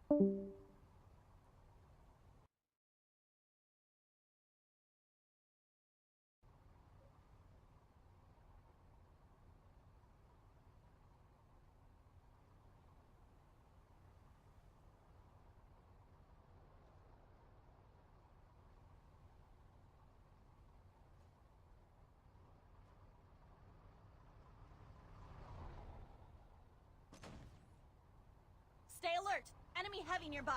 Stay alert! Enemy heavy nearby.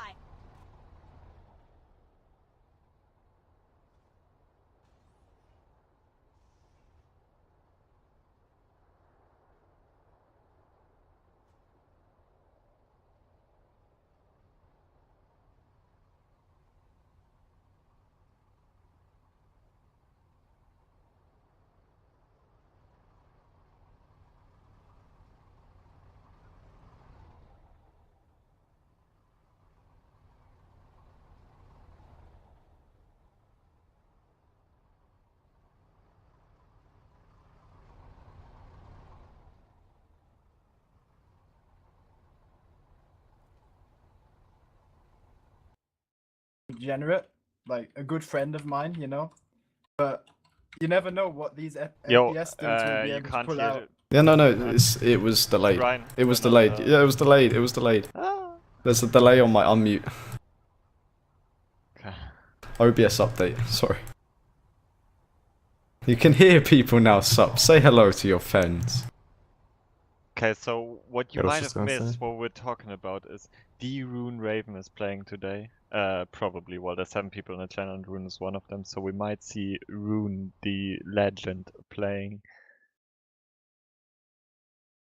Degenerate, like a good friend of mine, you know. But you never know what these Yo, LPS stunts will be you able to can't pull hear out. it. Yeah, no, it was delayed. Ryan, It was turn on delayed. the- Yeah, it was delayed. It was delayed. Ah. There's a delay on my unmute. Okay. OBS update. Sorry. You can hear people now. Sup. Say hello to your friends. Okay, so what you I was might just have gonna missed, say. what we're talking about is the Rune Raven is playing today. Probably. Well, there's 7 people in the channel and Rune is one of them, so we might see Rune, the legend, playing.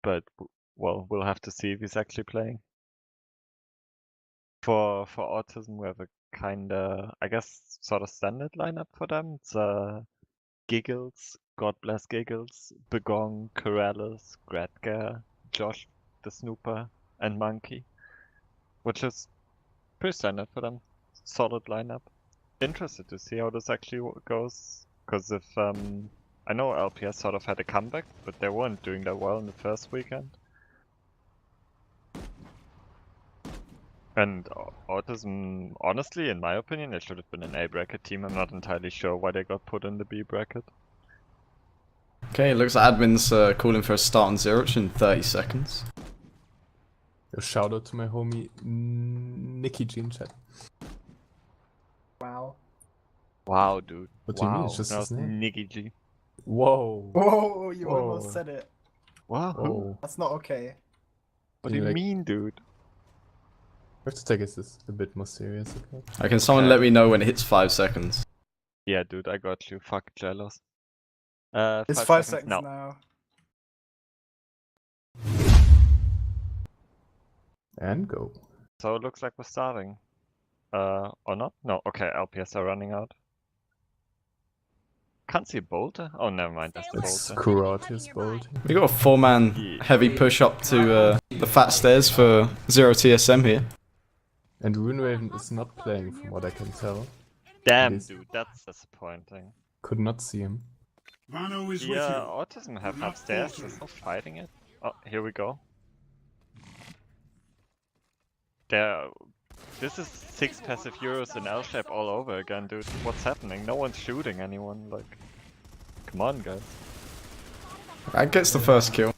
But, well, we'll have to see if he's actually playing. For Autism, we have a kinda, I guess, sort of standard lineup for them. It's Giggles, God bless Giggles, Begong, Corrales, Gradgar, Josh the Snooper, and Monkey, which is pretty standard for them. Solid lineup. Interested to see how this actually goes, because if I know LPS sort of had a comeback, but they weren't doing that well in the first weekend. And Autism, honestly, in my opinion, it should have been an A bracket team. I'm not entirely sure why they got put in the B bracket. Okay, it looks like admin's calling for a start on Zero in 30 seconds. A shout out to my homie Nicky G in chat. Wow. Wow, dude. What do you wow. mean? It's just That his was name. Nicky G. Whoa. Whoa, you Whoa. almost said it. Wow. Whoa. That's not okay. What do you like, mean, dude? We have to take this a bit more serious, okay? Can someone Okay. let me know when it hits 5 seconds? Yeah, dude, I got you. Fuck jealous. It's 5 5 seconds seconds now. And go. So it looks like we're starting. Or not? No, okay, LPS are running out. Can't see Bolter? Oh, never mind, that's the It's Bolter. Kuratius Bolt. We got a 4-man Yeah. heavy push up to the fat stairs for Zero TSM here. And Rune Raven is not playing from what I can tell. Damn, This- dude, that's disappointing. Could not see him. Vano is with Yeah, you. Autism have Not upstairs, faltering. there's no fighting it. Oh, here we go. There. This is 6 passive Euros in L-shape all over again, dude. What's happening? No one's shooting anyone, like... Come on, guys. That gets the first kill.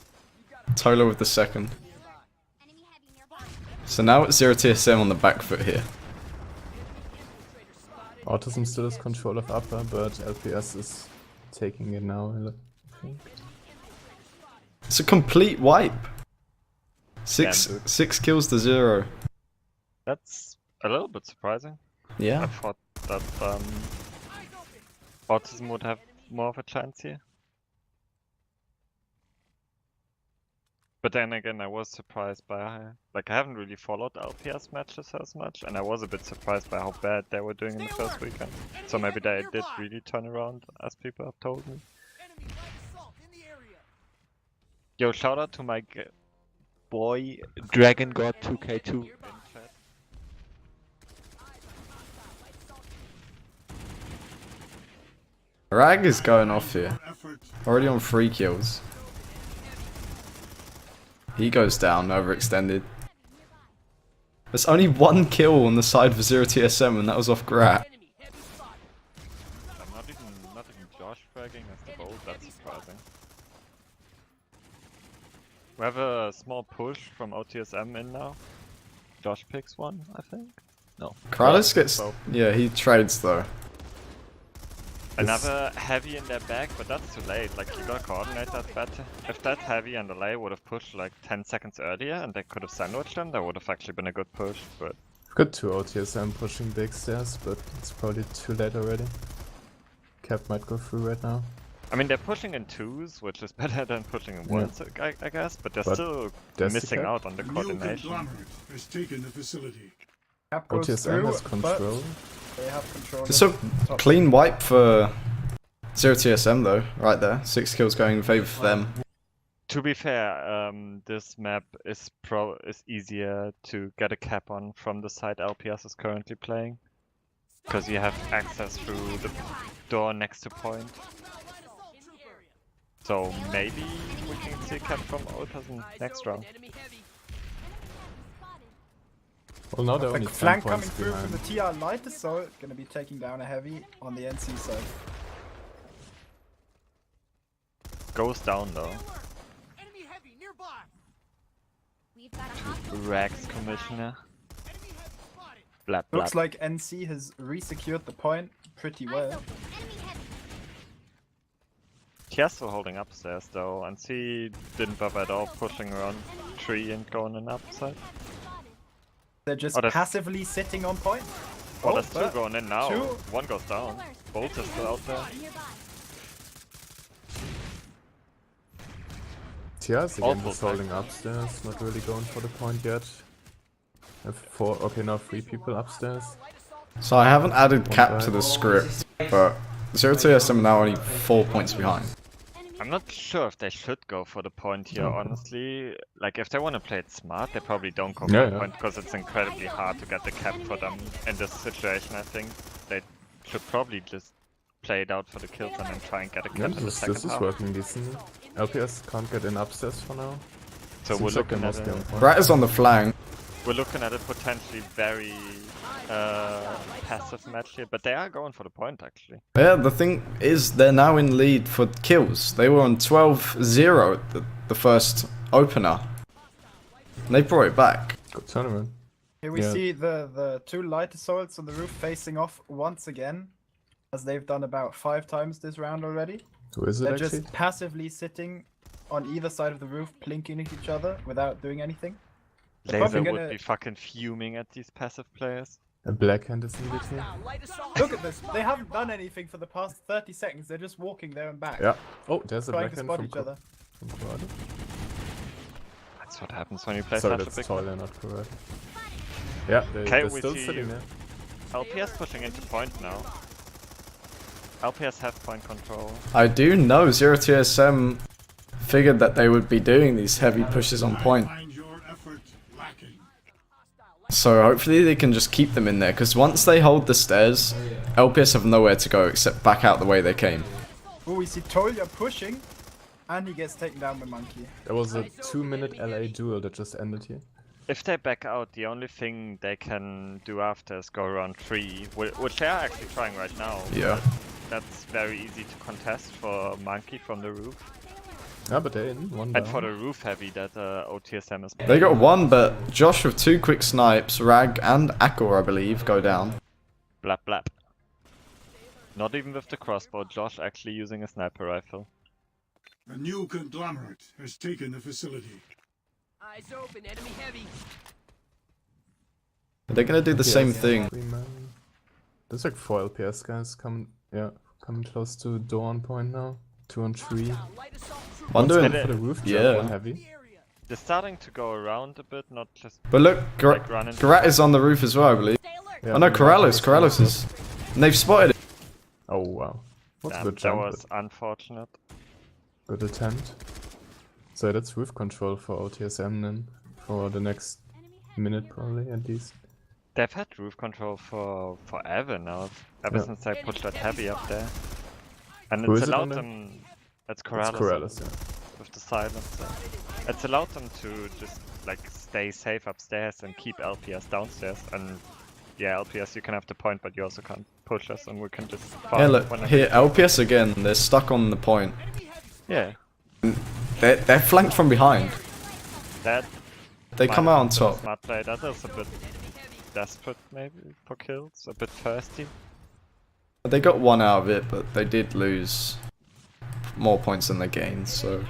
Tola with the second. So now it's Zero TSM on the back foot here. Autism still has control of upper, but LPS is taking it now, I think. It's a complete wipe. Damn, dude. 6 kills to 0. That's a little bit surprising. I Yeah. thought that Autism would have more of a chance here. But then again, I was surprised by, like, I haven't really followed LPS matches as much, and I was a bit surprised by how bad they were doing in the first weekend. So maybe they did really turn around, as people have told me. Yo, shout out to my boy Dragon God 2K2 in chat. Rag is going off here. Effort. Already on 3 kills. He goes down, overextended. There's only one kill on the side for 0 TSM, and that was off Grat. I'm not even Josh fragging as the bolt, that's surprising. We have a small push from OTSM in now. Josh picks one, I think. No. Kralis gets... Yeah, he trades though. Another heavy in their back, but that's too late. Like, you gotta coordinate that better. If that heavy and delay would have pushed like 10 seconds earlier and they could have sandwiched them, that would have actually been a good push, but... Good to OTSM pushing big stairs, but it's probably too late already. Cap might go through right now. I mean, they're pushing in twos, which is better than pushing in ones, I guess, but they're still missing out on the coordination. Has taken the facility. Cap goes OTSM through, has control. they have control. It's a top. clean wipe for 0 TSM though, right there. 6 kills going in favor for them. To be fair, this map is easier to get a cap on from the side LPS is currently playing. Because you have access through the door next to point. So maybe we can see a cap from Ota's next round. Well, now they're The only 10 flank coming points through from behind. the TR light assault, gonna be taking down a heavy on the NC side. Goes down though. Rags Commissioner. Blap blap. Looks like NC has re-secured the point pretty well. Tiesto holding upstairs though, and C didn't buff at all, pushing around tree and going in upside. They're just Oh, that's- passively sitting on point. Oh, there's two but going in now. two. One goes down. Bolt is still out there. TS All again just full holding upstairs, not really going for the point yet. Have 4, okay, now 3 people upstairs. So I haven't added cap guy. to the script, but 0 TSM are now only 4 points behind. I'm not sure if they should go for the point here, honestly. Like, if they want to play it smart, they probably don't go for the point because it's incredibly hard to get the cap for them in this situation, I think. They should probably just play it out for the kills and then try and get a Yeah, cap in the second this is half. working decently. LPS can't get in upstairs for now. So Seems we're like looking they're at mostly on a, point. Grat is on the flank. we're looking at a potentially very passive match here, but they are going for the point actually. Yeah, the thing is, they're now in lead for kills. They were on 12-0 the first opener. And they brought it back. Good turnaround. Here we Yeah. see the 2 light assaults on the roof facing off once again, as they've done about 5 times this round already. Who is it They're actually? just passively sitting on either side of the roof, plinking at each other without doing anything. They're Laser probably would gonna- be fucking fuming at these passive players. A black hand is needed here. Look at this, they haven't done anything for the past 30 seconds, they're just walking there and back. Yeah. Oh, there's a Trying black to hand spot from each other. Corrado. That's what happens when you play Sorry, such a that's big Toiler, not Corrado. Yeah, Okay, they're we still see sitting there. LPS pushing into point now. LPS have point control. I do know 0 TSM figured that they would be doing these heavy pushes on point. Find your effort lacking. So hopefully they can just keep them in there, because once they hold the stairs, LPS have nowhere to go except back out the way they came. Oh, we see Tolia pushing, and he gets taken down by Monkey. There was a 2-minute LA duel that just ended here. If they back out, the only thing they can do after is go around 3, which they are actually trying right now. Yeah. That's very easy to contest for Monkey from the roof. Yeah, but they're in, one down. And for the roof heavy that OTSM is They got one, but Josh with 2 quick snipes, Rag and Akor, I believe, go down. blap blap. Not even with the crossbow, Josh actually using a sniper rifle. A new conglomerate has taken the facility. Eyes open, enemy heavy. They're gonna do the same thing. 3 man. There's like 4 LPS guys coming close to Dawn point now. 2 on 3. One doing, For the roof jump, yeah. one heavy. They're starting to go around a bit, not just But look, like run into. Grat is on the roof as well, I believe. Stay alert. Yeah, Oh no, but- Corrales is. And they've spotted it. Oh wow. What's a Damn, good that jump, was unfortunate. but good attempt. So that's roof control for OTSM then. For the next minute probably at least. They've had roof control for forever now, ever Yeah. since they pushed that heavy up there. And Who it's is it on allowed there? them. It's It's Corrales Corrales, yeah. with the silence. It's allowed them to just like stay safe upstairs and keep LPS downstairs. And yeah, LPS you can have the point, but you also can't push us, and we can just Yeah, farm look, whenever here, we go. LPS again, they're stuck on the point. Yeah, They're flanked from behind. that They might come have out on been a top. smart play. That is a bit desperate maybe for kills, a bit thirsty. They got one out of it, but they did lose more points than they gained, so...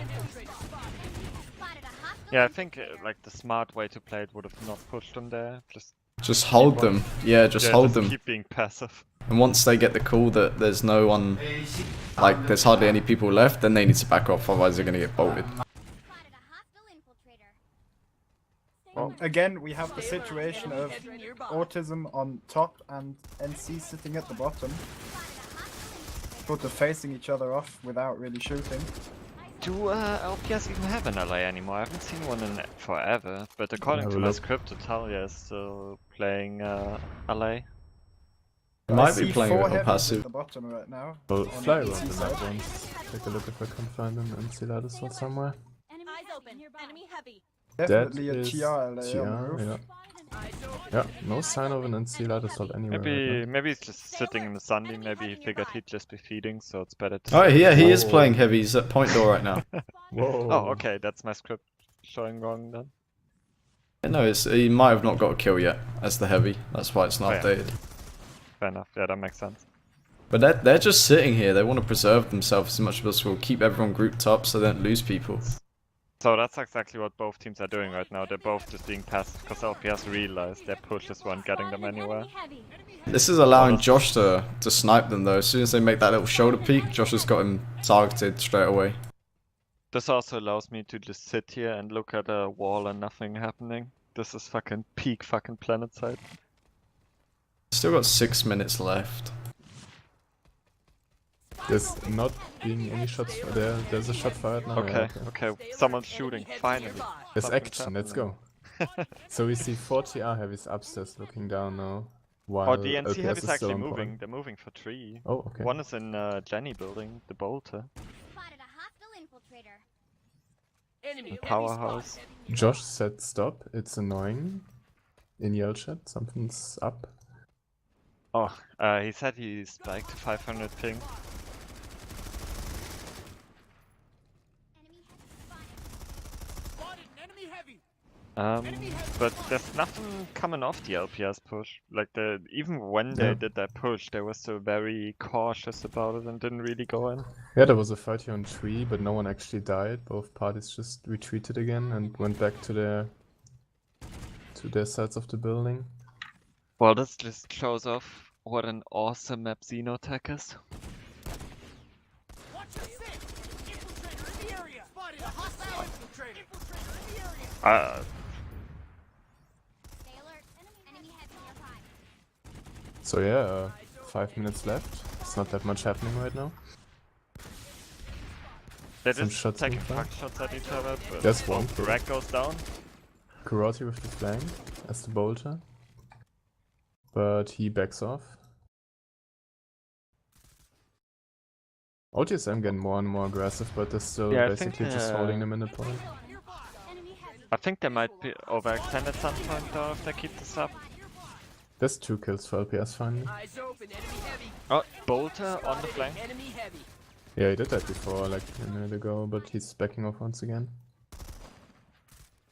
Yeah, I think like the smart way to play it would have not pushed them there. Just hold keep them. on- Yeah, just hold just them. keep being passive. And once they get the call that there's no one, like there's hardly any people left, then they need to back off, otherwise they're gonna get bolted. Again, we have the situation of Autism on top and NC sitting at the bottom. Sort of facing each other off without really shooting. Do LPS even have an LA anymore? I haven't seen one in forever, but according Have to a my look. script, Talia is still playing LA. They might I be see playing 4 with a heavies passive. at the bottom right now. Well, on the fly around NC the side. map once. Take a look if I can find them and see that as well somewhere. Eyes open. Enemy heavy. Definitely a That is TR LA on the TR, roof. yeah. Yeah, no sign of an NC light assault anywhere. Maybe he's just sitting in the sunny. Maybe he figured he'd just be feeding, so it's better to. Oh yeah, he is Whoa. playing heavies at point door right now. Whoa. Oh, okay, that's my script showing wrong then. No, he might have not got a kill yet as the heavy. That's why it's not Oh, yeah. updated. Fair enough. Yeah, that makes sense. But they're just sitting here. They want to preserve themselves as much as possible, keep everyone grouped up so they don't lose people. So that's exactly what both teams are doing right now. They're both just being passive because LPS realized their pushes weren't getting them anywhere. This is allowing Josh to snipe them though. As soon as they make that little shoulder peek, Josh has got him targeted straight away. This also allows me to just sit here and look at a wall and nothing happening. This is fucking peak fucking Planetside. Still got 6 minutes left. There's not being any shots there. There's a shot fired now. yeah, Okay, someone's shooting, finally. There's Something's action, let's happening. go. So we see 4 TR heavies upstairs looking down now. While Oh, the NC LPS heavy is is actually still on moving. point. They're moving for 3. Oh, okay. One is in Jenny building, the bolter. Enemy heavy Powerhouse. spot. Josh said stop, it's annoying. In yell chat, something's up. Oh, he said he spiked to 500 ping. Spotted an enemy heavy. But there's nothing coming off the LPS push. Like even when they Yeah. did that push, they were still very cautious about it and didn't really go in. Yeah, there was a fight here on tree, but no one actually died. Both parties just retreated again and went back to their sides of the building. Well, this just shows off what an awesome map Xenotech is. Watch your six. Infiltrator in the area. Spotted a hostile infiltrator. Infiltrator in the area. So yeah, 5 minutes left. It's not that much happening right now. They're Some just shots taking in the fuck shots at each other. But There's one kill. Rack goes down. Karate with the flank as the bolter. But he backs off. OTSM getting more and more aggressive, but they're still Yeah, I think, basically just holding them in the point. I think they might be overextend at some point though if they keep this up. There's 2 kills for LPS finally. Eyes open. Enemy heavy. Oh, bolter on the flank. Enemy heavy. Yeah, he did that before, like a minute ago, but he's backing off once again.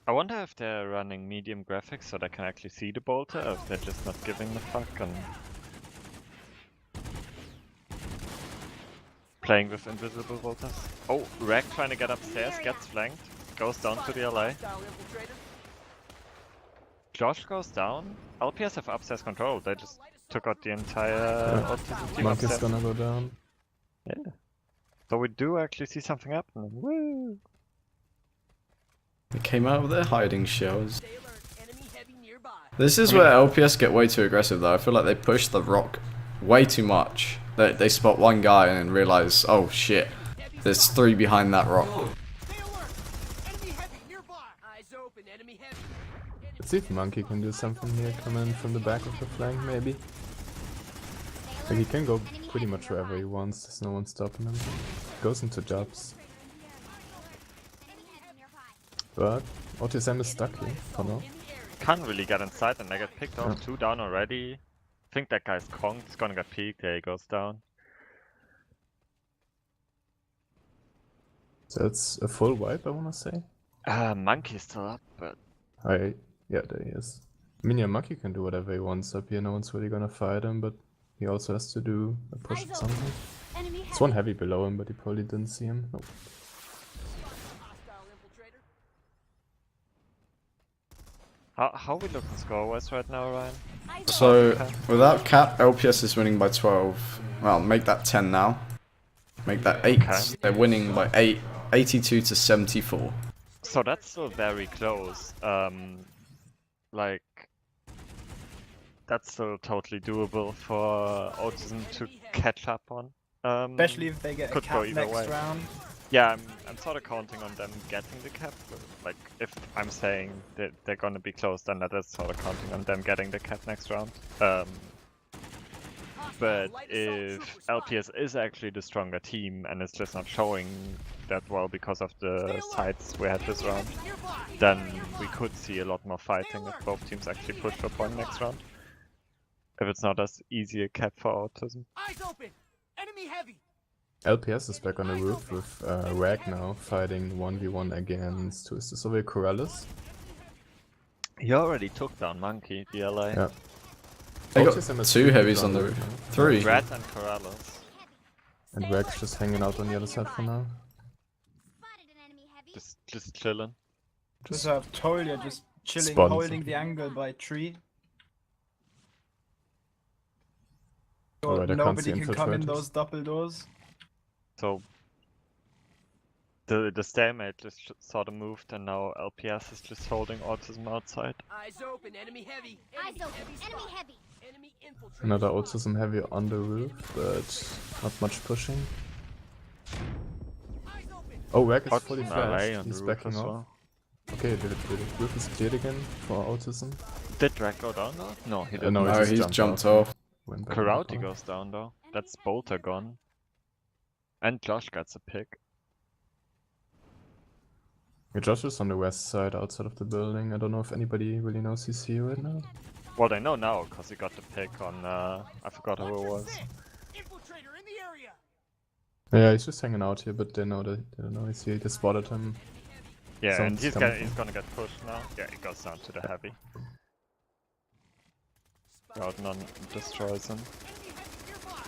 I wonder if they're running medium graphics so they can actually see the bolter, or if they're just not giving the fuck and playing with invisible bolters. Oh, Rack trying to get upstairs, gets flanked, goes down to the LA. Hostile infiltrator. Josh goes down. LPS have upstairs control, they just took out the entire Yeah. autism team Monk is upstairs. gonna go down. Yeah. So we do actually see something happening. Woo! They came out of their hiding shells. Stay alert. Enemy heavy nearby. This is where LPS get way too aggressive though. I feel like they push the rock way too much. They spot one guy and then realize, oh shit, there's 3 behind that rock. Stay alert. Enemy heavy nearby. Eyes open. Enemy heavy. Let's see if Monkey can do something here, come in from the back of the flank maybe. Like he can go pretty much wherever he wants, there's no one stopping him. Goes into jobs. But OTSM is stuck here for now. Can't really get inside and they get picked off. 2 down already. I think that guy's conked. He's gonna get peeked. There he goes down. So it's a full wipe, I wanna say. Monkey's still up, but Yeah, there he is. I mean, yeah, Monkey can do whatever he wants up here. No one's really gonna fight him, but he also has to do a push at some point. Enemy There's one heavy below him, but he probably didn't see him. Nope. Hostile infiltrator. how we looking score-wise right now, Ryan? So, without cap, LPS is winning by 12. Well, make that 10 now. Make that 8. Okay. They're winning by 8, 82 to 74. So that's still very close. Like, that's still totally doable for Autism to catch up on. Especially if they get a could go cap either next way. round. Yeah, I'm sort of counting on them getting the cap. But, like, if I'm saying that they're gonna be close, then that is sort of counting on them getting the cap next round. But if LPS is actually the stronger team and it's just not showing that well because of the sides we had this round, then we could see a lot more fighting if both teams actually push for point next round. If it's not as easy a cap for Autism. Eyes open. Enemy heavy. LPS is back on the roof with Rag now fighting 1v1 against, who is this over here, Corrales? He already took down Monkey, DLA. Yeah. They got OTSM has 2 three heavies people on the roof roof. now. 3. Red and Corrales. And Rag's just hanging out on the other side for now. Just chilling. Just have Tolia just chilling, Spawns. holding the angle by tree. So Alright, I can't nobody see can come in infiltrators. those double doors. So the stalemate just sort of moved, and now LPS is just holding Autism outside. Eyes open. Enemy heavy. Eyes open. Enemy heavy. Enemy infiltrator. Another Autism heavy on the roof, but not much pushing. Eyes open. Oh, Rag is fully Autism LA flashed. on He's the roof backing as off. well. Okay, the roof is cleared again for Autism. Did Drag go down though? No, he didn't. No, No, just he's jumped off. Went back in the Karate corner. goes down though. That's Bolter gone. And Josh gets a pick. Yeah, Josh is on the west side, outside of the building. I don't know if anybody really knows he's here right now. Well, they know now because he got the pick on. I forgot who it was. Infiltrator in the area. Yeah, he's just hanging out here, but they know that they don't know he's here. They spotted him. Yeah, and Someone's coming. he's gonna get pushed now. Yeah, he goes down to the heavy. Cloud none destroys him. Enemy heavy nearby.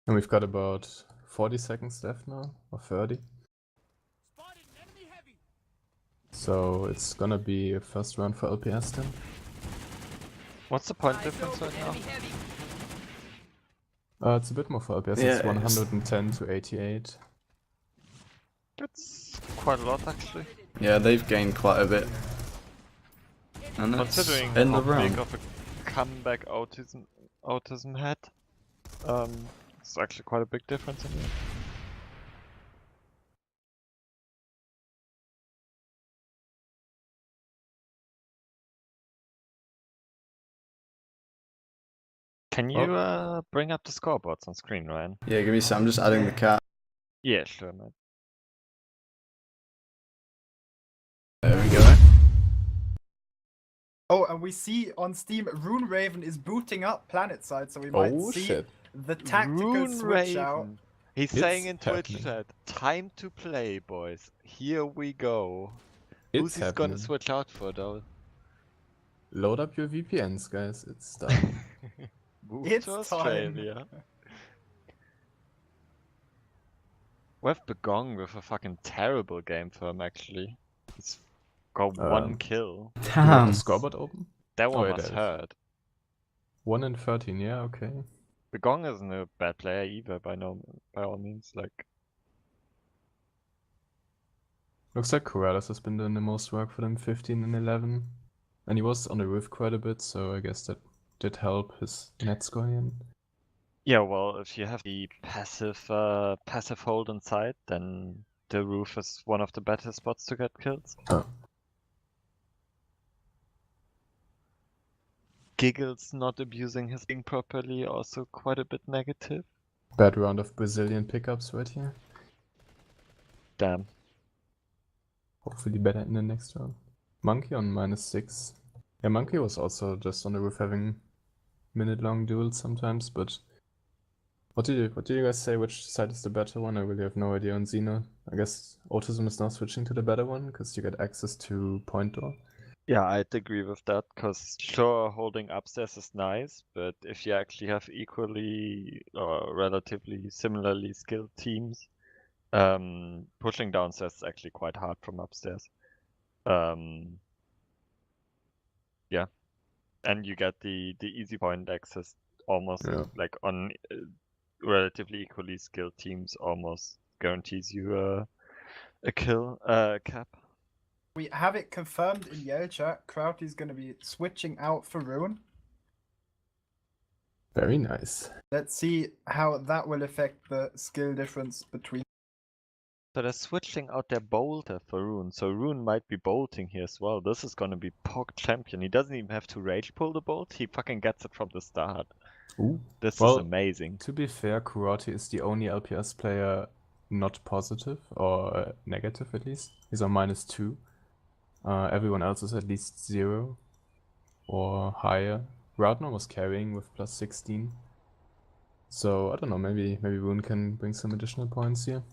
And we've got about 40 seconds left now, or 30. Spotted an enemy heavy. So it's gonna be a first round for LPS then. What's the point Eyes difference open. right now? Enemy heavy. It's a bit more for LPS, Yeah, it's it's- 110 to 88. It's quite a lot actually. Yeah, they've gained quite a bit. And that's Considering end how of round. big of a comeback autism had, it's actually quite a big difference in here. Can you bring up the scoreboards on screen, Ryan? Yeah, give me some. I'm just adding the cap. Yeah, sure, man. There we go. Oh, and we see on Steam, Rune Raven is booting up Planetside, so we might Oh see shit. the tactical Rune switch out. Raven. He's It's saying in Twitch happening. chat, time to play, boys. Here we go. Who's It's he happening. gonna switch out for, though? Load up your VPNs, guys. It's done. Move It's to time. Australia. We have Begong with a fucking terrible game for him, actually. He's got one kill. You have Damn. the scoreboard open? That one yeah, was that is. hurt. 1 in 13, yeah, okay. Begong isn't a bad player either, by all means. Like, Looks like Corrales has been doing the most work for them, 15 and 11. And he was on the roof quite a bit, so I guess that did help his nets going in. yeah, well, if you have the passive hold inside, then the roof is one of the better spots to get kills. Oh. Giggles not abusing his thing properly, also quite a bit negative. Bad round of Brazilian pickups right here. Damn. hopefully better in the next round. Monkey on -6. Yeah, Monkey was also just on the roof having minute-long duels sometimes, but what did you guys say? Which side is the better one? I really have no idea on Xeno. I guess Autism is now switching to the better one because you get access to point door. Yeah, I'd agree with that, because sure, holding upstairs is nice, but if you actually have equally or relatively similarly skilled teams, pushing downstairs is actually quite hard from upstairs. Yeah, and you get the easy point access almost Yeah. like on relatively equally skilled teams, almost guarantees you a kill cap. We have it confirmed in Yellow chat. Krauty's going to be switching out for Ruin. Very nice. Let's see how that will affect the skill difference between. So they're switching out their bolter for Rune, so Rune might be bolting here as well. This is gonna be Pog champion. He doesn't even have to rage pull the bolt, he fucking gets it from the start. Ooh. This Well, is amazing. To be fair, Kurati is the only LPS player not positive, or negative at least. He's on -2. Everyone else is at least 0 or higher. Radner was carrying with +16. So I don't know, maybe Rune can bring some additional points here.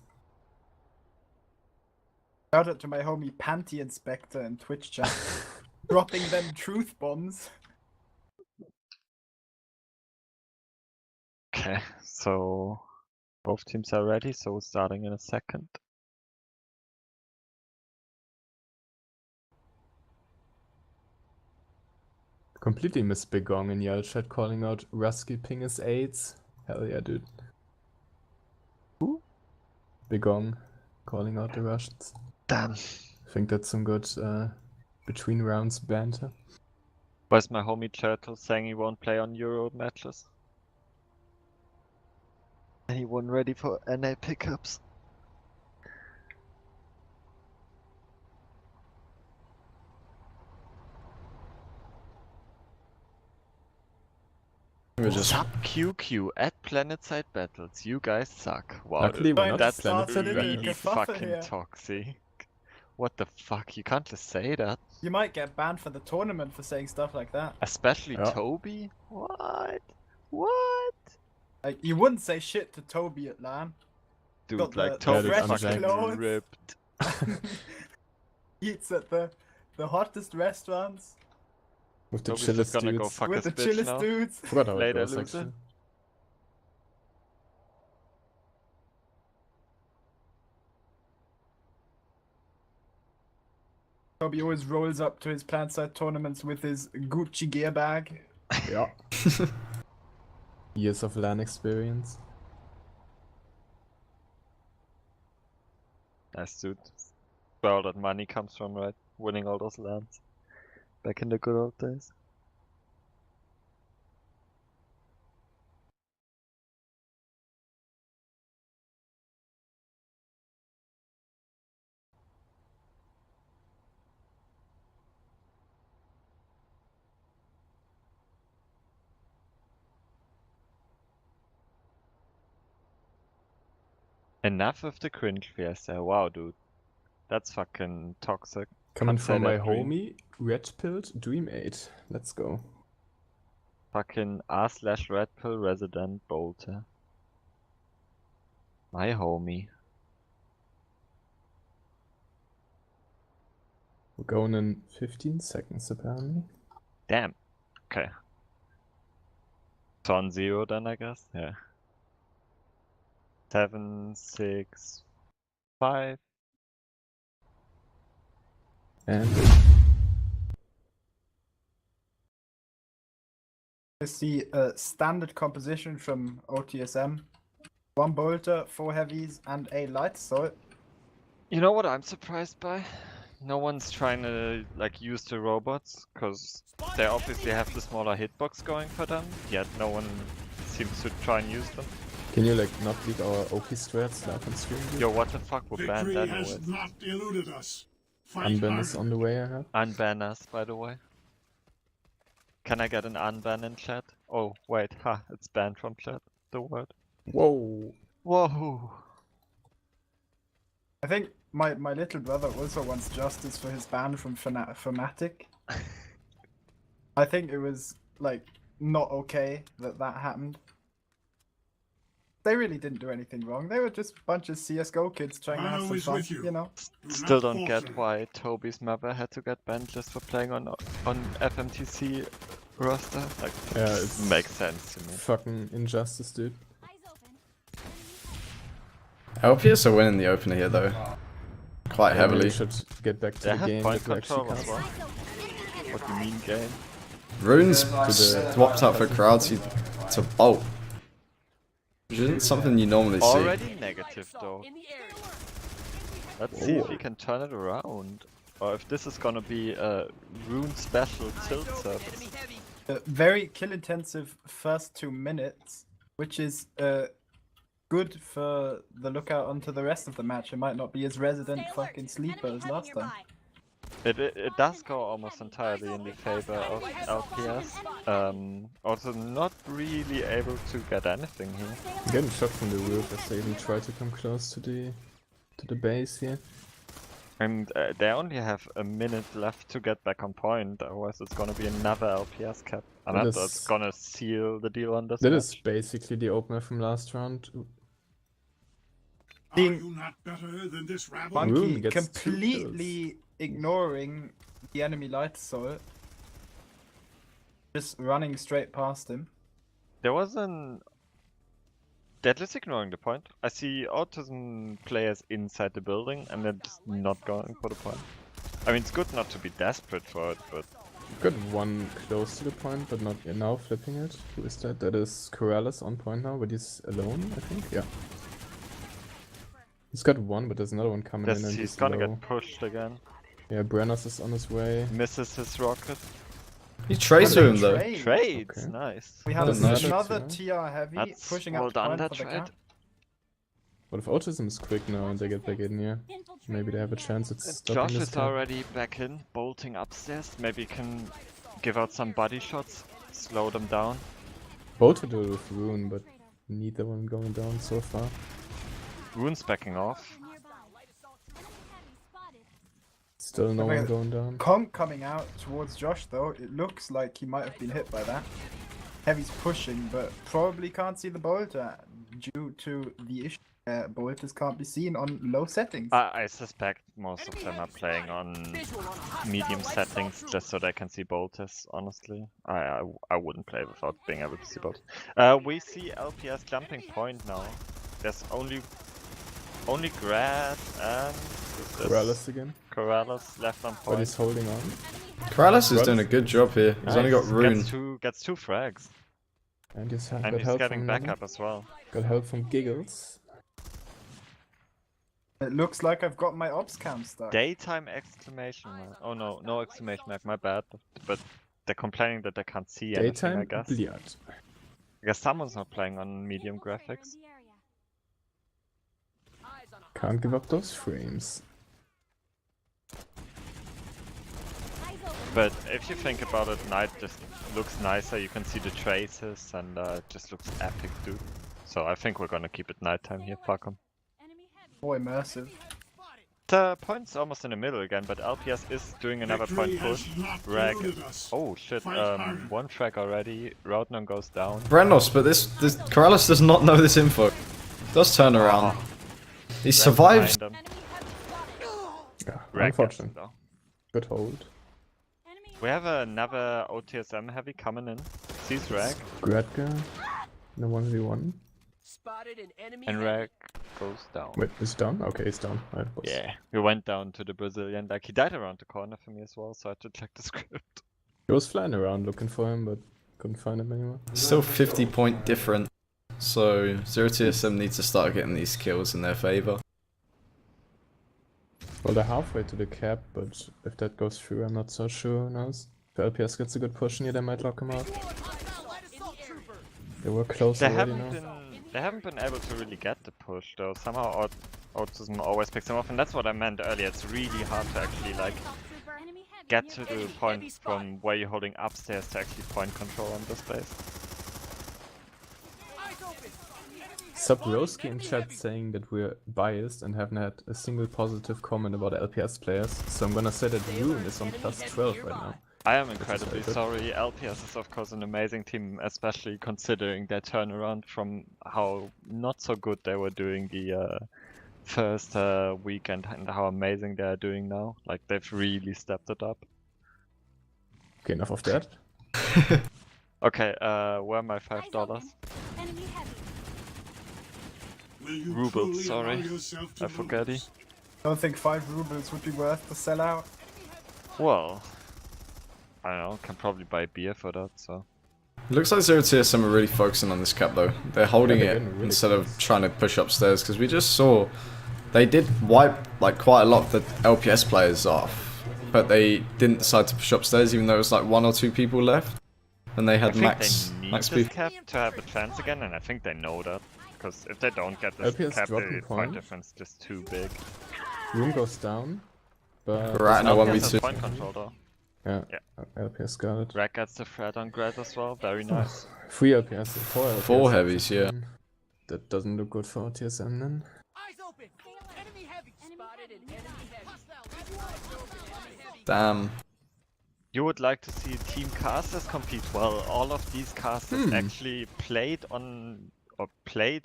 Shout out to my homie Panty Inspector in Twitch chat. Dropping them truth bombs. Okay, so both teams are ready, so starting in a second. Completely missed Begong in Yell chat calling out Rusky ping is AIDS. Hell yeah, dude. Who? Begong calling out the Russians. Damn. I think that's some good between rounds banter. Where's my homie Turtle saying he won't play on Euro matches? Anyone ready for NA pickups? We're just Sub QQ at Planetside battles. You guys suck. Wow, Luckily, dude, we're not that's started in a really kerfuffle fucking here. toxic. What the fuck? You can't just say that. You might get banned for the tournament for saying stuff like that. Especially Yeah. Toby? What? What? Like, you wouldn't say shit to Toby at LAN. Dude, Got like the Toby fresh fucking clothes. ripped. Eats at the hottest restaurants with the Toby's just chillest gonna go dudes. fuck with his the bitch chillest now. dudes. Forgot how it Later, goes, loser. actually. Toby always rolls up to his Planetside tournaments with his Gucci gear bag. yeah. Years of LAN experience. Nice, dude. Where all that money comes from, right? Winning all those lands. Back in the good old days. Enough of the cringe fiesta. Wow, dude. That's fucking toxic. Coming Can't say from my that green. homie, Red-Pilled Dream 8. Let's go. Fucking r/red pill resident bolter. My homie. We're going in 15 seconds, apparently. Damn. Okay. So on 0 then, I guess? Yeah. 7, 6, 5. And Let's see a standard composition from OTSM. 1 bolter, 4 heavies, and a light assault. You know what I'm surprised by? No one's trying to like use the robots, because they obviously have the smaller hitbox going for them, yet no one seems to try and use them. can you like not leak our OP strats live on stream? dude? Yo, what the fuck, we're banned Victory anyways. has not eluded us. Fight Unban is harder. on the way, I heard. Unban us, by the way. Can I get an unban in chat? Oh, wait, it's banned from chat, the word. Whoa! Whoa! I think my little brother also wants justice for his ban from Fnatic. I think it was like not okay that happened. They really didn't do anything wrong. They were just a bunch of CS:GO kids trying to have I'm some always fun, with you. you know. Still don't get why Toby's mother had to get banned just for playing on FMTC roster. Like, Yeah, it's makes sense to me. fucking injustice, dude. LPS are winning the opener here though. Quite Yeah, we heavily. should get back to They the have game point that we actually control as well. cast. What do you mean, game? Runes the- swapped out for Karate to Bolt. Which isn't something you normally see. Already negative though. In the area. Let's see if we can turn it around. Or if this is gonna be a rune special tilt service. Enemy heavy. Very kill intensive first 2 minutes, which is good for the lookout onto the rest of the match. It might not be as resident fucking sleeper as last time. It does go almost entirely in the favor of LPS. Also not really able to get anything here. I'm getting shot from the roof as they even try to come close to the base here. And they only have a minute left to get back on point, otherwise it's gonna be another LPS cap. And That that's is- gonna seal the deal on this That match. is basically the opener from last round. Are you not better than this rabble? Rune Monkey gets 2 completely ignoring the enemy light soul. Just running straight past him. There was an... They're just ignoring the point. I see autism players inside the building and they're just not going for the point. I mean, it's good not to be desperate for it, but... Got one close to the point, but not now flipping it. Who is that? That is Corrales on point now, but he's alone, I think. Yeah. He's got one, but there's another one coming in and he's he's gonna low. get pushed again. Yeah, Brenner's is on his way. Misses his rocket. He trades with him though. Trade. Trades, Okay. nice. We have That's nice. another Yeah. TR heavy That's pushing well up done, point that for the trade. cap. What if Autism is quick now and they get back in here? Maybe they have a chance at stopping Josh this is guy. already back in, bolting upstairs. Maybe he can give out some body shots, slow them down. Both would do it with Rune, but neither one going down so far. Rune's backing off. Still no Okay. one going down. Conk coming out towards Josh though. It looks like he might have been hit by that. Heavy's pushing, but probably can't see the bolter due to the issue. Bolters can't be seen on low settings. I suspect most of them are playing on medium settings just so they can see bolters, honestly. I wouldn't play without being able to see bolters. We see LPS jumping point now. There's only Grad and Corrales again. Corrales left on But point. he's holding on. Corrales is doing a good job here. He's only got Nice. Rune. Gets two frags. And he's, And got he's help getting from back Nana. up as well. Got help from Giggles. It looks like I've got my ops cam stuck. Daytime exclamation mark. Oh no, no exclamation mark, my bad. But they're complaining that they can't see anything, I Daytime guess. Bliat. I guess someone's not playing on medium graphics. Can't give up those frames. But if you think about it, Knight just looks nicer. You can see the traces and it just looks epic, dude. So I think we're gonna keep it nighttime here, fuck 'em. More immersive. The point's almost in the middle again, but LPS is doing another Victory point has push. not Rag. eluded us. Oh shit, Fight hard. one frag already. Routnon goes down. Brandos, but this Corrales does not know this info. Does turn around. He Rag survives. behind him. Yeah, Rag gets him, unfortunate. though. Good hold. We have another OTSM heavy coming in. Sees Rag, Gradka. No 1v1. Spotted an enemy and heavy. Rag goes down. Wait, is he down? Okay, he's down. Right, boss. Yeah, we went down to the Brazilian. Like, he died around the corner for me as well, so I had to check the script. He was flying around looking for him, but couldn't find him anywhere. Still 50 point different. So 0TSM needs to start getting these kills in their favor. Well, they're halfway to the cap, but if that goes through, I'm not so sure. Who knows? If LPS gets a good push in here, they might lock him out. They were close They already haven't now. been able to really get the push though. Somehow Autism always picks them off, and that's what I meant earlier. It's really hard to actually like get to the point from where you're holding upstairs to actually point control on this base. Subroski in chat saying that we're biased and haven't had a single positive comment about LPS players, so I'm gonna say that Rune is on plus 12 right now. I am is incredibly very good. sorry. LPS is of course an amazing team, especially considering their turnaround from how not so good they were doing the first weekend and how amazing they are doing now. Like they've really stepped it up. Okay, enough of that. Okay, where are my $5? Enemy heavy. Will you Rubles, truly sorry. allow yourself to I forgot lose? Don't think 5 rubles would be worth the sellout. Well, I don't know, can probably buy beer for that, so. It looks like 0TSM are really focusing on this cap though. They're holding they're it getting really instead of close. trying to push upstairs, because we just saw they did wipe like quite a lot of the LPS players off, but they didn't decide to push upstairs even though it was like 1 or 2 people left, and they I had think max they need max this speed. cap to have a chance again, and I think they know that. Because if they don't get this LPS cap, dropping the point point. difference is just too big. Rune goes down, but Right, it's no, not 1v2. LPS has point control though. Yeah, Yeah. LPS got it. Rag gets the threat on Gret as well, very nice. 3 LPS, 4 LPS. 4 heavies, yeah. That doesn't look good for TSM then. Eyes open. Enemy heavy. Spotted an enemy heavy. Hostile. Eyes open. Enemy heavy. Damn. You would like to see team casters compete? Well, all of these casters actually played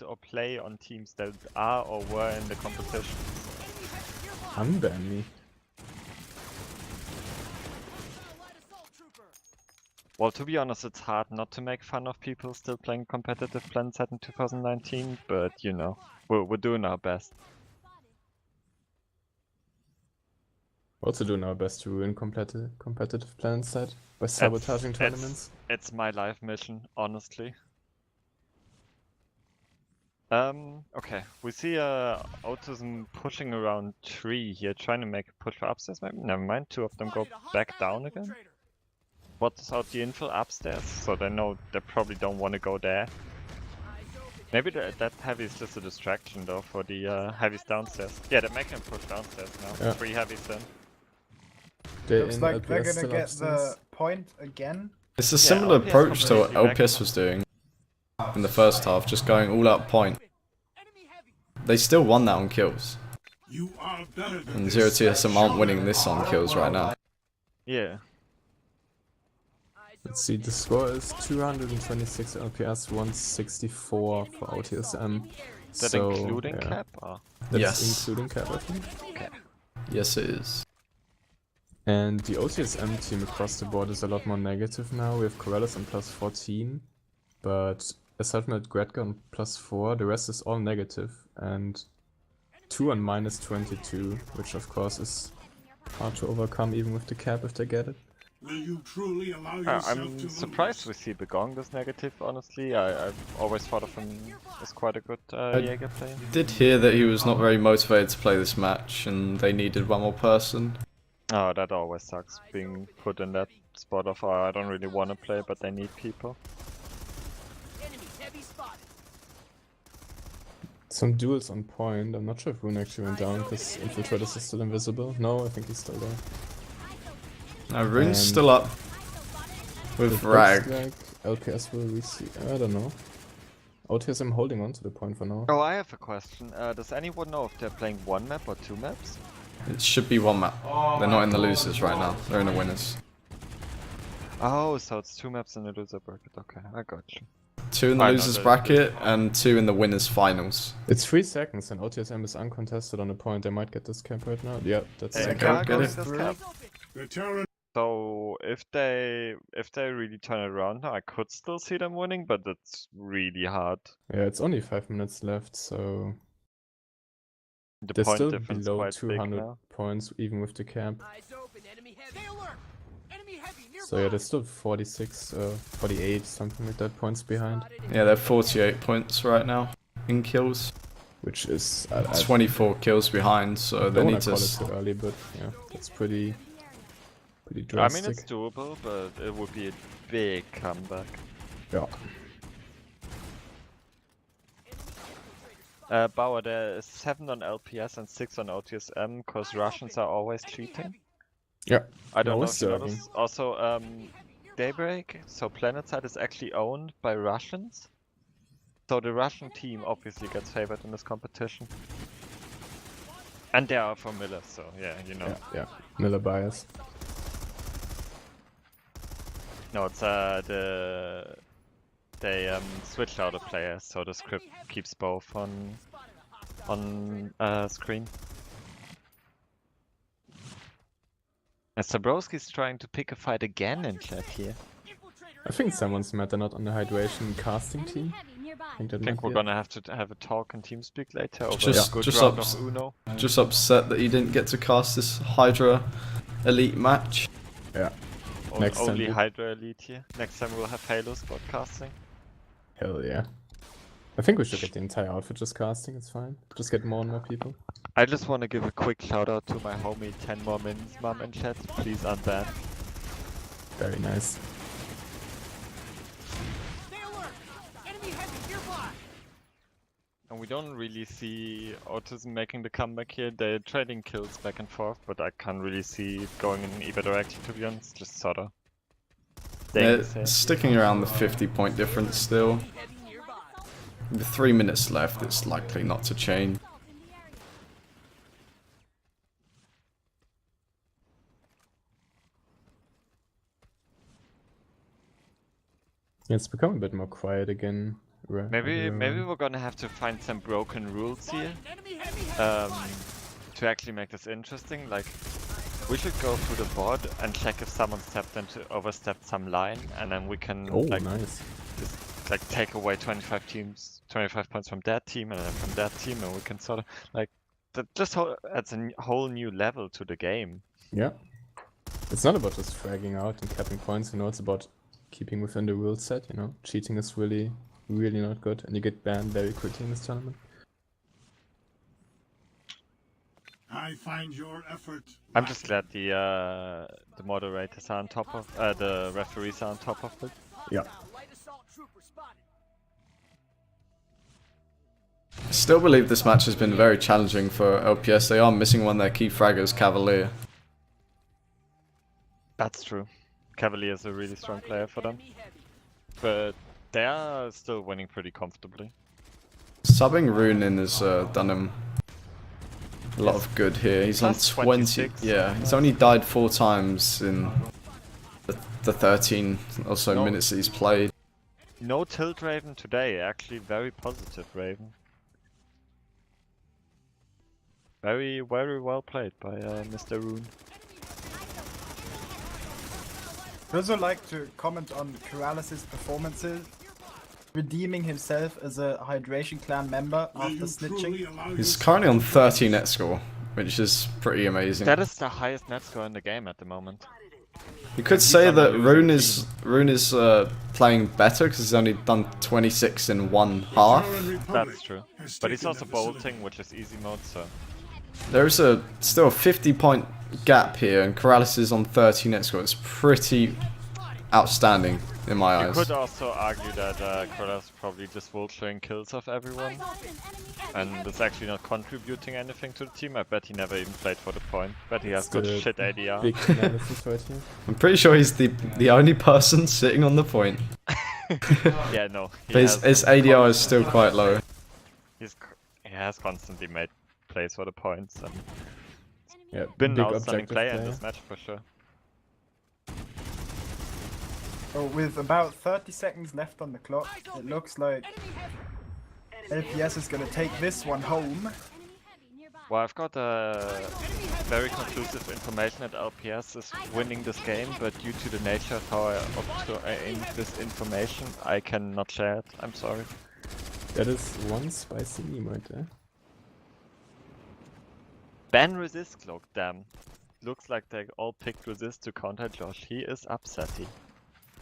or play on teams that are or were in the competition. Unban me. Light assault trooper. Well, to be honest, it's hard not to make fun of people still playing competitive Planetside in 2019, but you know, we're doing our best. Also doing our best to ruin competitive Planetside by sabotaging tournaments. It's my life mission, honestly. Okay, we see Autism pushing around 3 here, trying to make a push for upstairs maybe? Never mind, 2 of them go Spotted a back hostile down again. infiltrator. What's out the info upstairs, so they know they probably don't want to go there. Eyes open. Maybe that heavy is just a distraction though for the heavies downstairs. Yeah, they're making a push downstairs now. Yeah. 3 heavies in. They're Looks in like they're LPS gonna still get upstairs. the point again. It's a similar LPS approach to what completely LPS was doing in the first half, just going all out point. Enemy heavy. They still won that on kills, You are better than and this. 0TSM aren't winning this on kills right now. Yeah. Eyes Let's see, the score is 226 LPS, 164 for OTSM. Is that So, including yeah. cap? Or? That's Yes. including cap, I think. Yes, it is. And the OTSM team across the board is a lot more negative now. We have Corellis on plus 14, but aside from that, Gretga on plus 4, the rest is all negative, and 2 on minus 22, which of course is hard to overcome even with the cap if they get it. Will you truly allow yourself to I'm surprised we lose? see Begong this negative, honestly. I've always thought of him as quite a good Jaeger player. Did hear that he was not very motivated to play this match, and they needed 1 more person. Oh, that always sucks, being put in that spot of, I don't really want to play, but they need people. Enemy heavy spotted. Some duels on point. I'm not sure if Rune actually went down because Infiltrators is still invisible. No, I think he's still there. Now Rune's And- still up with It Rag. looks like LPS will receive. I don't know. OTSM holding on to the point for now. Oh, I have a question. Does anyone know if they're playing 1 map or 2 maps? It should be 1 map. They're not in the losers right now. They're in the winners. Oh, so it's 2 maps in the loser bracket. Okay, I got you. 2 in the I know losers that- bracket and 2 in the winners finals. It's 3 seconds and OTSM is uncontested on the point. They might get this cap right now. Yeah, that's Hey, the go, can I cap. get go it. with this cap? The Terran So if they really turn it around now, I could still see them winning, but it's really hard. Yeah, it's only 5 minutes left, so The they're point still difference below quite big 200 now. points even with the cap. Eyes open. Enemy heavy. Stay alert. Enemy heavy nearby. So yeah, they're still 46, 48, something like that points behind, Spotted an Yeah, they're 48 points right now in kills. which is I 24 kills behind, so they don't need want to to. call it too early, but yeah, that's pretty I mean, drastic. it's doable, but it would be a big comeback. Yeah. Bauer, there is 7 on LPS and 6 on OTSM, because Russians are always cheating. Yeah. I don't know Always if you know serving. this. Also, Daybreak, so Planetside is actually owned by Russians. So the Russian team obviously gets favored in this competition. And they are from Miller, so yeah, you know. Yeah. Miller bias. No, it's they switched out the players, so the script keeps both on screen. And Sabrowski's trying to pick a fight again in chat here. I think someone's mad they're not on the hydration casting Enemy team. heavy nearby. I think that I think might we're be it. gonna have to have a talk in TeamSpeak later over Just- a good just round ups- of Uno. Just upset that he didn't get to cast this Hydra Elite match. Yeah. Next time Only we- Hydra Elite here. Next time we'll have Halo's broadcasting. Hell yeah. I think we should get the entire outfit just casting, it's fine. Just get more and more people. I just want to give a quick shout out to my homie 10 more minutes mom in chat. Please unban. Very nice. Stay alert! Enemy heavy nearby! And we don't really see Autism making the comeback here. They're trading kills back and forth, but I can't really see it going in either direction, to be honest. Just sort of. They're sticking around the 50-point difference still. Heavy nearby! With 3 minutes left, it's likely not to change. Assault in the area. Yeah, it's become a bit more quiet again. Maybe we're gonna have to find some broken rules here Enemy heavy to actually make this interesting. Like, we should go through the board and check if someone overstepped some line, and then we can Oh, like nice. just like take away 25 points from that team and then from that team, and we can sort of like that just adds a whole new level to the game. Yeah. It's not about just fragging out and capping points, you know, it's about keeping within the rule set, you know. Cheating is really, really not good, and you get banned very quickly in this tournament. I find your effort. I'm just glad the moderators are on top of the referees are on top of it. Yeah. light assault trooper spotted. I still believe this match has been very challenging for LPS. They are missing one of their key fraggers, Cavalier. That's true. Cavalier is a really strong player for them, Enemy heavy. but they are still winning pretty comfortably. Subbing Rune in has done him a lot of good here. He's on Plus 20. 26. Yeah, he's only died 4 times in the 13 or so No. minutes that he's played. No tilt Raven today, actually very positive Raven. Very, very well played by Mr. Rune. I'd also like to comment on Corrales' performances, redeeming himself as a Hydration Clan member Will after you truly snitching. allow He's yourself currently on to 30 net score, which is pretty amazing. That is the highest net score in the game at the moment. You could say that Rune is playing better because he's only done 26 in one half. Terran Republic That's true. has But he's taken also the facility. bolting, which is easy mode, so... There is still a 50-point gap here, and Corrales is on 30 net score. It's pretty outstanding in my You eyes. could also argue that Krollas probably just vulturing kills of everyone, and is actually not contributing anything to the team. I bet he never even played for the point. Bet he has good the shit ADR. Big analysis right here. I'm pretty sure he's the only person sitting on the point. Yeah, no. He But has his ADR is still quite low. He has constantly made plays for the points and Yeah, been an big outstanding objective player in player. this match for sure. So with about 30 seconds left on the clock, it looks like LPS is gonna take this one home. Enemy heavy nearby. Well, I've got very conclusive information that LPS is winning this game, but due to the nature of how I obtain this information, I cannot share it. I'm sorry. That is one spicy meme right there. Ban resist cloak, damn. Looks like they all picked resist to counter Josh. He is upsetty.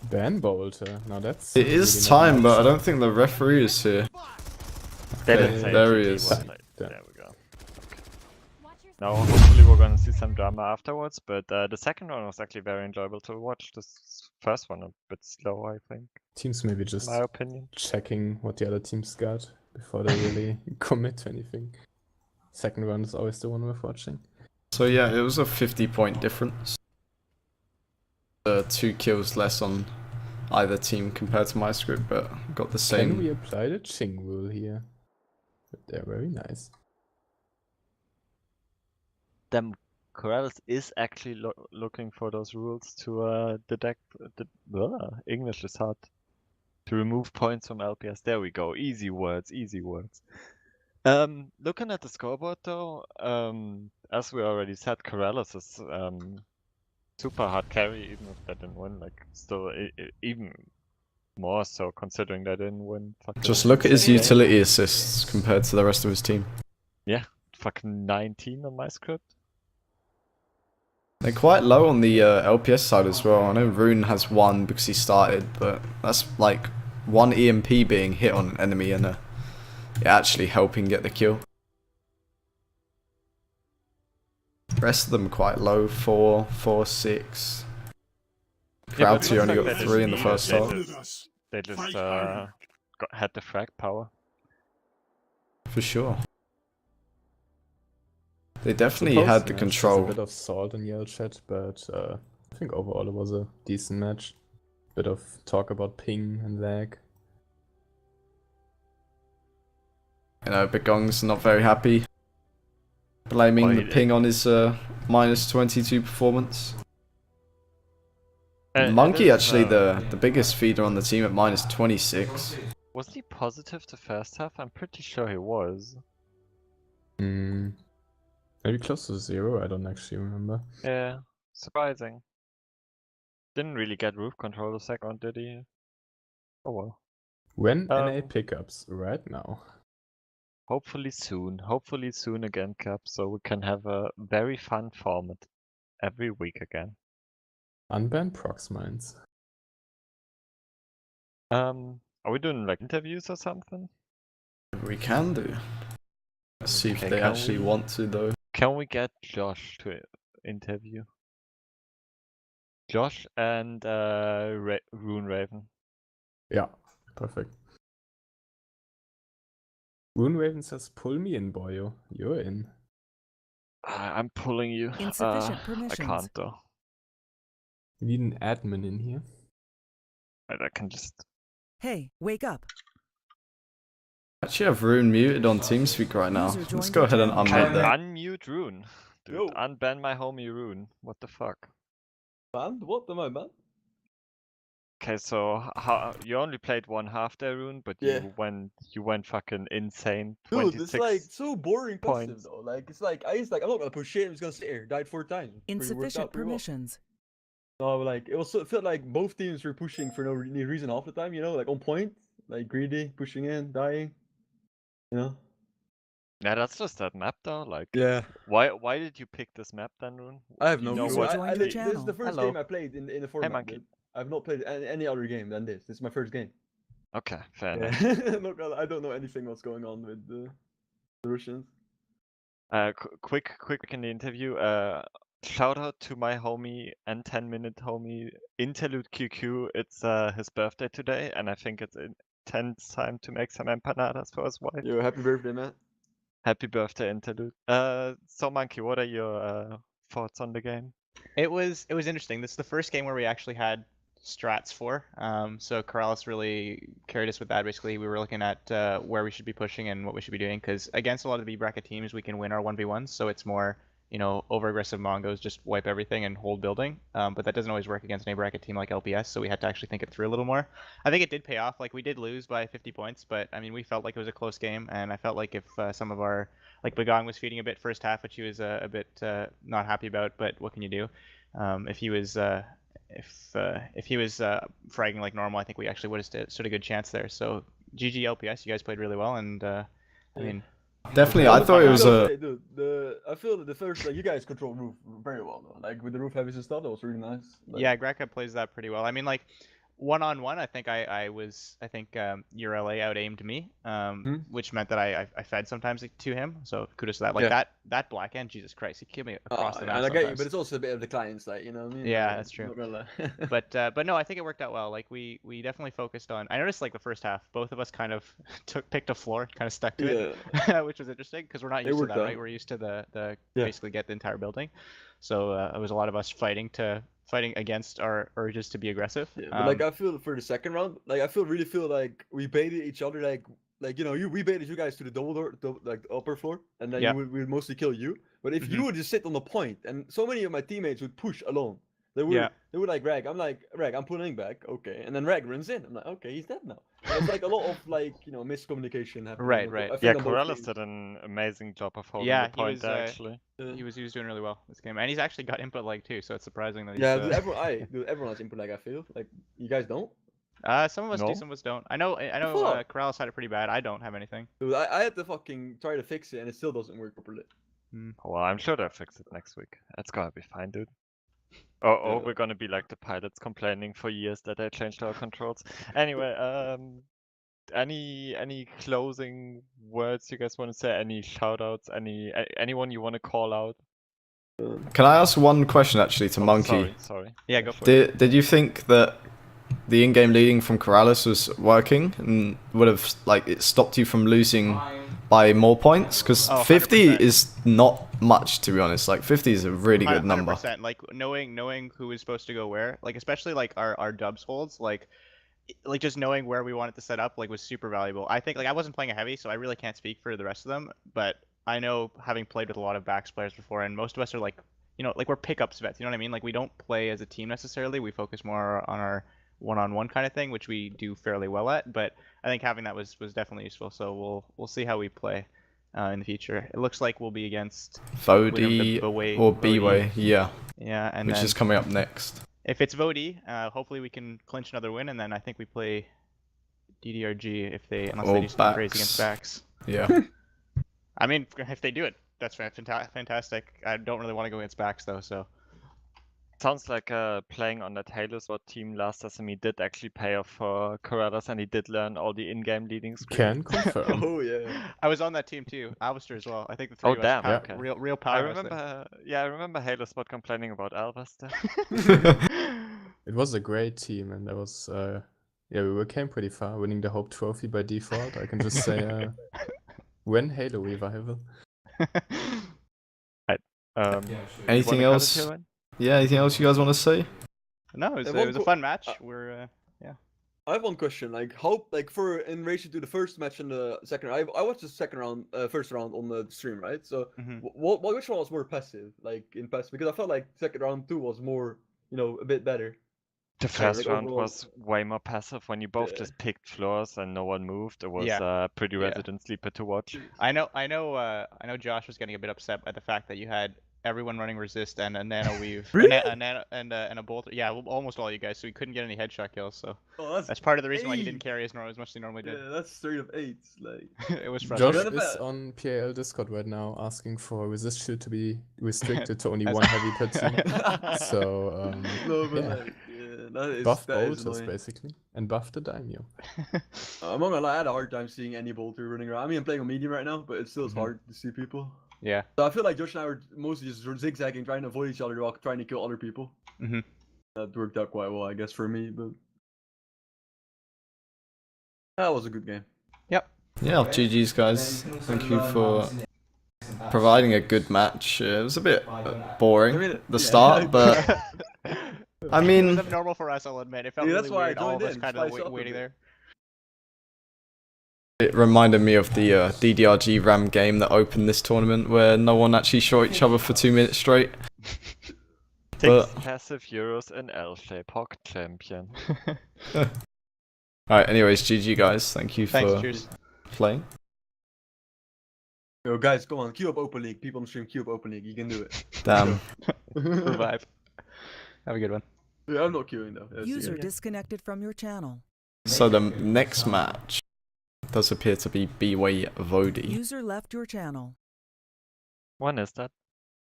Ban Bolter. Now that's. It is really time, not but I nice. don't think the referee is here. They Okay, didn't say there he GG is. was like- Yeah. There we go. Watch your Now, hopefully we're gonna see some drama afterwards, but the second one was actually very enjoyable to watch. This first one a bit slow, I think, Teams maybe just in my opinion. checking what the other teams got before they really commit to anything. Second round is always the one worth watching. So yeah, it was a 50-point difference. 2 kills less on either team compared to my script, but got the same. Can we apply the Ching rule here? They're very nice. Them Corrales is actually looking for those rules to detect English is hard. To remove points from LPS. There we go. Easy words, easy words. Looking at the scoreboard though, as we already said, Corrales is super hard carry, even if they didn't win. Like, still, even more so considering they didn't win. Just look at his utility assists compared to the rest of his team. Yeah, fucking 19 on my script. They're quite low on the LPS side as well. I know Rune has 1 because he started, but that's like 1 EMP being hit on an enemy and it actually helping get the kill. The rest of them quite low, 4, 4, 6. Crowd 2 only got 3 in the first half. They just had the frag power. For sure. They definitely had the control. A bit of salt in yellow chat, but I think overall it was a decent match. Bit of talk about ping and lag. You know, Begong's not very happy. Blaming the ping on his minus 22 performance. Monkey actually the biggest feeder on the team at minus 26. Wasn't he positive the first half? I'm pretty sure he was. Maybe close to 0, I don't actually remember. Yeah, surprising. Didn't really get roof control the second, did he? Oh well. When NA pickups? Right now. Hopefully soon again, Cap, so we can have a very fun format every week again. Unbanned prox mines. Are we doing like interviews or something? We can do. Let's see if they actually want to though. Can we get Josh to interview? Josh and Rune Raven. Yeah, perfect. Rune Raven says, pull me in, boyo. You're in. I'm pulling you. Insufficient permissions. I can't though. We need an admin in here. I can just... Hey, wake up. Actually have Rune muted on TeamSpeak right now. Let's go ahead and unmute that. Unmute Rune. Dude, unban my homie Rune. What the fuck? Banned? What am I banned? Okay, so you only played one half there, Rune, but you went fucking insane. Dude, it's like so boring points. passive though. Like it's like I'm not gonna push shit. I'm just gonna sit here. Died 4 times. Insufficient permissions. No, like it felt like both teams were pushing for no reason half the time. You know, like on point, like greedy, pushing in, dying. You know. Yeah, that's just that map though. Like, yeah. Why did you pick this map then, Rune? I have no clue. This is the first game I played in the format. Hey, Monkey. I've not played any other game than this. This is my first game. Okay, fair enough. I don't know anything what's going on with the Russians. Quick in the interview. Shout out to my homie and 10-minute homie Interlude QQ. It's his birthday today, and I think it's intense time to make some empanadas for his wife. Yo, happy birthday, man. Happy birthday, Interlude. So Monkey, what are your thoughts on the game? It was interesting. This is the first game where we actually had strats for. So Corrales really carried us with that. Basically, we were looking at where we should be pushing and what we should be doing, because against a lot of the B bracket teams, we can win our 1v1s. So it's more, you know, over aggressive Mongos, just wipe everything and hold building. But that doesn't always work against an A bracket team like LPS. So we had to actually think it through a little more. I think it did pay off. Like, we did lose by 50 points, but I mean, we felt like it was a close game, and I felt like if some of our, like Bagong was feeding a bit first half, which he was a bit not happy about. But what can you do? If he was fragging like normal, I think we actually would have stood a good chance there. So GG LPS, you guys played really well, and I mean, definitely, I thought it was a. Dude, I feel that the first, like, you guys control roof very well though. Like with the roof heavies and stuff, that was really nice. Like, yeah, Graka plays that pretty well. I mean, like, one-on-one, I think your LA out-aimed me, which meant that I fed sometimes to him. So kudos to that. Like that black end, Jesus Christ, he killed me across the map. And I get you, but it's also a bit of the client's like, you know what I mean? Yeah, like, that's true. Not gonna lie. but no, I think it worked out well. Like we definitely focused on. I noticed like the first half, both of us kind of picked a floor, kind of stuck to it, which was interesting because we're not used to that, right? We're used to the basically get the entire building. So it was a lot of us fighting against our urges to be aggressive. Yeah, but like I feel for the second round, like I really feel like we baited each other, like you know, we baited you guys to the double door, like the upper floor, and then Yeah. we would mostly kill you. But if you would just sit on the point, and so many of my teammates would push alone, they would like Rag. I'm like Rag, I'm pulling back, okay, and then Rag runs in. I'm like, okay, he's dead now. And it's like a lot of like miscommunication happening. Right, on right. I think Yeah, on both Corrales teams. did an amazing job of holding Yeah, the point he was, actually. he was doing really well this game, and he's actually got input lag too, so it's surprising that he's. Yeah, everyone has input lag. I feel like you guys don't. Some of us do, No? some of us don't. I know fuck? Corrales had it pretty bad. I don't have anything. Dude, I had to fucking try to fix it, and it still doesn't work properly. Well, I'm sure they'll fix it next week. It's gonna be fine, dude. Or Yeah. we're gonna be like the pilots complaining for years that they changed our controls. Anyway, any closing words you guys want to say? Any shoutouts? Anyone you want to call out? Can I ask one question actually to Monkey? Sorry. Yeah, go for it. Did you think that the in-game leading from Corrales was working and would have like it stopped you from losing by more points? Because 50 100%. is not much, to be honest. Like 50 is a really good number. 100%. Like knowing who is supposed to go where, like especially like our dubs holds, like just knowing where we wanted to set up like was super valuable. I think like I wasn't playing a heavy, so I really can't speak for the rest of them, but I know having played with a lot of backs players before, and most of us are like, you know, like we're pickups vets, you know what I mean? Like we don't play as a team necessarily. We focus more on our one-on-one kind of thing, which we do fairly well at. But I think having that was definitely useful. So we'll see how we play in the future. It looks like we'll be against Vody or B-Way, yeah. Yeah, and which then, is coming up next. if it's Vody, hopefully we can clinch another win, and then I think we play DDRG unless they do something crazy against backs. Yeah. I mean, if they do it, that's fantastic. I don't really want to go against backs though, so. Sounds like playing on that Halo SWAT team last SME did actually pay off for Corrales, and he did learn all the in-game leading skills. Can confirm. Oh yeah. I was on that team too. Alistair as well. I think the three Oh of us damn! power, Okay. real power. I remember. Yeah, I remember Halo SWAT complaining about Alvaster. It was a great team, and there was yeah, we came pretty far, winning the Hope Trophy by default. I can just say when Halo Revival. Anything else? Yeah, anything else you guys want to say? No, it was a fun match. We're yeah. I have one question. Like how, like for in relation to the first match and the second, I watched the second round, first round on the stream, right? So which one was more passive, like in passive? Because I felt like second round 2 was more, you know, a bit better. The first like round overall- was way more passive when you both Yeah. just picked floors and no one moved. It was pretty Yeah. resident sleeper to watch. I know Josh was getting a bit upset by the fact that you had everyone running resist and a nano weave, Really? and a bolt. Yeah, almost all you guys. So he couldn't get any headshot kills. So Oh, that's part of the reason why he eight. didn't carry as much as he normally did. Yeah, that's straight up 8s. Like It was Josh frustrating. is on PAL Discord right now asking for resist shield to be restricted to only one heavy per team. So no, but yeah. like, yeah, Buff that is bolters annoying. basically, and buff the daimyo. I'm not gonna lie, I had a hard time seeing any bolter running around. I mean, I'm playing on medium right now, but it still is hard to see people. Yeah. So I feel like Josh and I were mostly just zigzagging, trying to avoid each other while trying to kill other people. Mhm. That worked out quite well, I guess, for me. But that was a good game. Yep. Yeah, GG's guys. Thank you for providing a good match. It was a bit boring I mean, the yeah. start, but I It mean, was abnormal for us, I'll admit. It felt Yeah, really that's why I weird. All of joined us in, kind of spice up a waiting bit. there. it reminded me of the DDRG RAM game that opened this tournament, where no one actually shot each other for 2 minutes straight. Six But- passive Euros in L-shape, Hawk champion. Alright, anyways, GG guys. Thank you Thanks, for cheers. playing. Yo, guys, come on, queue up Open League. People on the stream, queue up Open League. You can do it. Damn. Revive. Have a good one. Yeah, I'm not queuing though. Yeah, see User ya. disconnected from your channel. So the next match does appear to be B-Way Vody. User left your channel. When is that?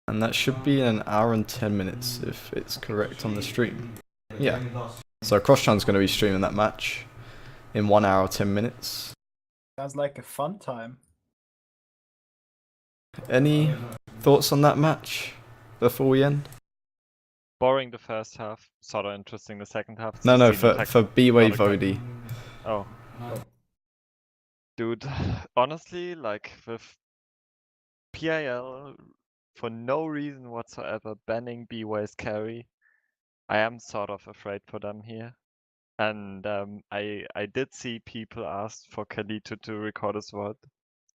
And that should be in 1 hour and 10 minutes if it's correct on the stream. Yeah. So Crosschan's going to be streaming that match in 1 hour 10 minutes. Sounds like a fun time. Any thoughts on that match before we end? Boring the first half, sort of interesting the second half. No, no, 16 for attack- B-Way not okay. Vody. Oh. Dude, honestly, like with PIL for no reason whatsoever, banning B-Way's carry. I am sort of afraid for them here. And I did see people ask for Kalito to record his word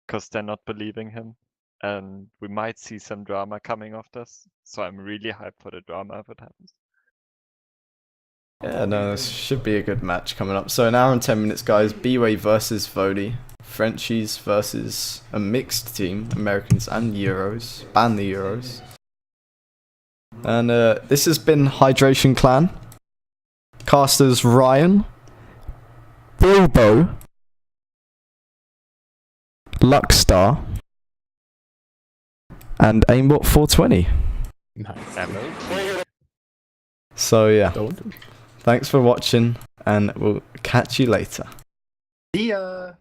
because they're not believing him. And we might see some drama coming off this. So I'm really hyped for the drama if it happens. Yeah, no, this should be a good match coming up. So an hour and 10 minutes, guys. B-Way versus Vody. Frenchies versus a mixed team, Americans and Euros. Ban the Euros. And this has been Hydration Clan. Casters Ryan, Bilbo, Luckstar, and Aimbot 420. Nice. So yeah, thanks for watching, and we'll catch you later. See ya!